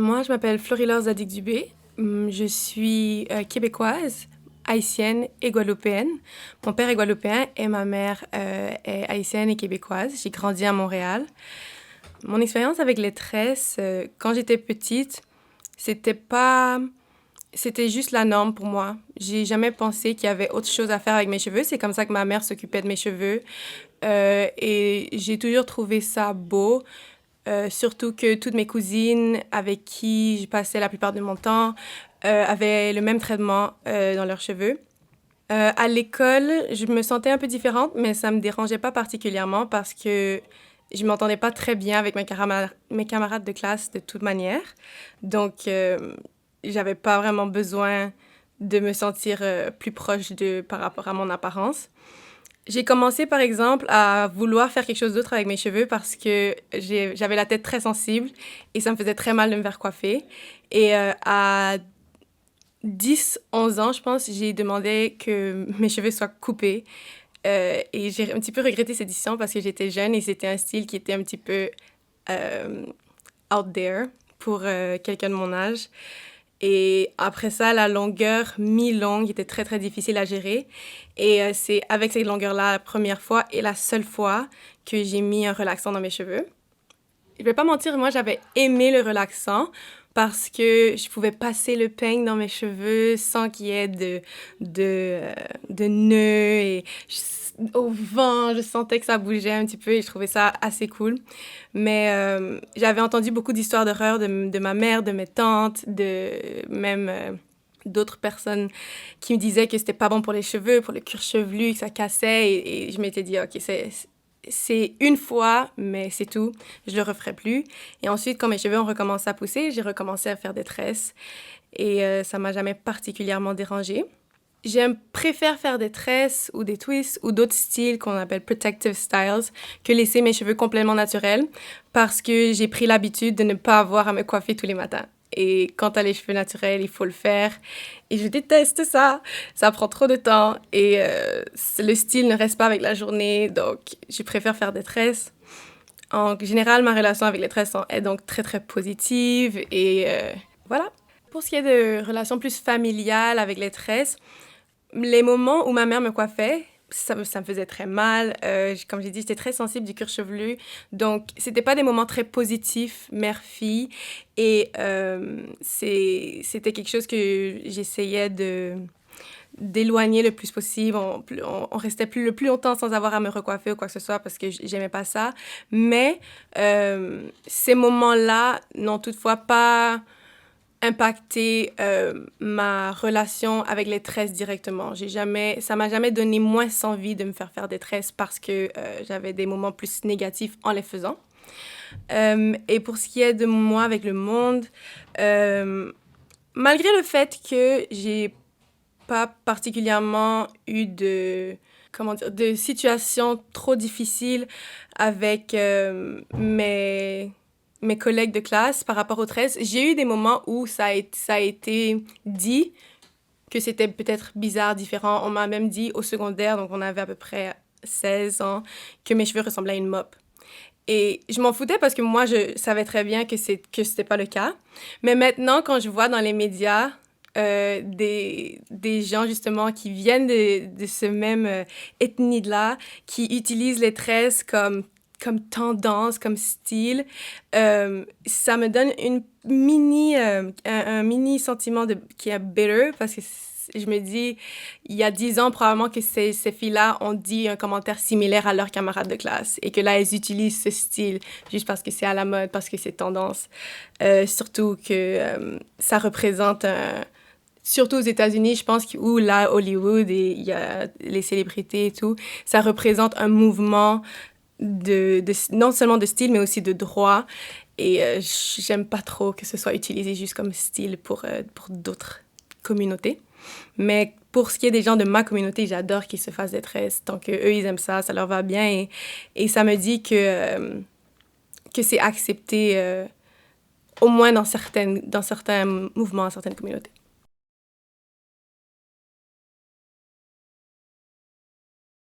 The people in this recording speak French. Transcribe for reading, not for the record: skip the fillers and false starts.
Moi, je m'appelle Florie-Laure Zadig-Dubé. Je suis québécoise, haïtienne et guadeloupéenne. Mon père est guadeloupéen et ma mère est haïtienne et québécoise. J'ai grandi à Montréal. Mon expérience avec les tresses, quand j'étais petite, c'était pas... C'était juste la norme pour moi. J'ai jamais pensé qu'il y avait autre chose à faire avec mes cheveux. C'est comme ça que ma mère s'occupait de mes cheveux. Et j'ai toujours trouvé ça beau. Surtout que toutes mes cousines avec qui je passais la plupart de mon temps avaient le même traitement dans leurs cheveux. À l'école, je me sentais un peu différente, mais ça me dérangeait pas particulièrement parce que je m'entendais pas très bien avec mes camarades de classe de toute manière. Donc, j'avais pas vraiment besoin de me sentir plus proche d'eux par rapport à mon apparence. J'ai commencé, par exemple, à vouloir faire quelque chose d'autre avec mes cheveux parce que j'avais la tête très sensible et ça me faisait très mal de me faire coiffer. Et à 10, 11 ans, je pense, j'ai demandé que mes cheveux soient coupés. Et j'ai un petit peu regretté cette décision parce que j'étais jeune et c'était un style qui était un petit peu euh, out there pour quelqu'un de mon âge. Et après ça, la longueur mi-longue était très, très difficile à gérer. Et c'est avec cette longueur-là, la première fois et la seule fois que j'ai mis un relaxant dans mes cheveux. Je vais pas mentir, moi, j'avais aimé le relaxant parce que je pouvais passer le peigne dans mes cheveux sans qu'il y ait de nœuds. Et au vent, je sentais que ça bougeait un petit peu et je trouvais ça assez cool. Mais j'avais entendu beaucoup d'histoires d'horreur de ma mère, de mes tantes, de même d'autres personnes qui me disaient que c'était pas bon pour les cheveux, pour le cuir chevelu, que ça cassait. Et je m'étais dit, OK, c'est une fois, mais c'est tout. Je le referai plus. Et ensuite, quand mes cheveux ont recommencé à pousser, j'ai recommencé à faire des tresses. Et ça m'a jamais particulièrement dérangée. Préfère faire des tresses ou des twists ou d'autres styles qu'on appelle protective styles que laisser mes cheveux complètement naturels parce que j'ai pris l'habitude de ne pas avoir à me coiffer tous les matins. Et quand t'as les cheveux naturels, il faut le faire. Et je déteste ça. Ça prend trop de temps et le style ne reste pas avec la journée. Donc, je préfère faire des tresses. En général, ma relation avec les tresses est donc très, très positive et voilà. Pour ce qui est de relations plus familiales avec les tresses, les moments où ma mère me coiffait, ça me faisait très mal. Comme j'ai dit, j'étais très sensible du cuir chevelu. Donc, c'était pas des moments très positifs, mère-fille. Et c'était quelque chose que j'essayais d'éloigner le plus possible. On restait le plus longtemps sans avoir à me recoiffer ou quoi que ce soit parce que j'aimais pas ça. Mais ces moments-là n'ont toutefois pas impacté ma relation avec les tresses directement. Ça m'a jamais donné moins envie de me faire des tresses parce que j'avais des moments plus négatifs en les faisant. Et pour ce qui est de moi avec le monde, malgré le fait que j'ai pas particulièrement eu de situations trop difficiles avec mes collègues de classe par rapport aux tresses. J'ai eu des moments où ça a été dit que c'était peut-être bizarre, différent. On m'a même dit au secondaire, donc on avait à peu près 16 ans, que mes cheveux ressemblaient à une mop. Et je m'en foutais parce que moi, je savais très bien que c'était pas le cas. Mais maintenant, quand je vois dans les médias des gens, justement, qui viennent de ce même ethnie-là, qui utilisent les tresses comme tendance, comme style, ça me donne un mini sentiment qui est bitter parce que je me dis, il y a 10 ans, probablement que ces filles-là ont dit un commentaire similaire à leurs camarades de classe et que là, elles utilisent ce style juste parce que c'est à la mode, parce que c'est tendance. Surtout que ça représente surtout aux États-Unis, je pense, où là, Hollywood et il y a les célébrités et tout, ça représente un mouvement non seulement de style, mais aussi de droit. Et j'aime pas trop que ce soit utilisé juste comme style pour d'autres communautés. Mais pour ce qui est des gens de ma communauté, j'adore qu'ils se fassent des tresses. Tant qu'eux, ils aiment ça, ça leur va bien. Et ça me dit que c'est accepté, au moins dans certains mouvements, dans certaines communautés.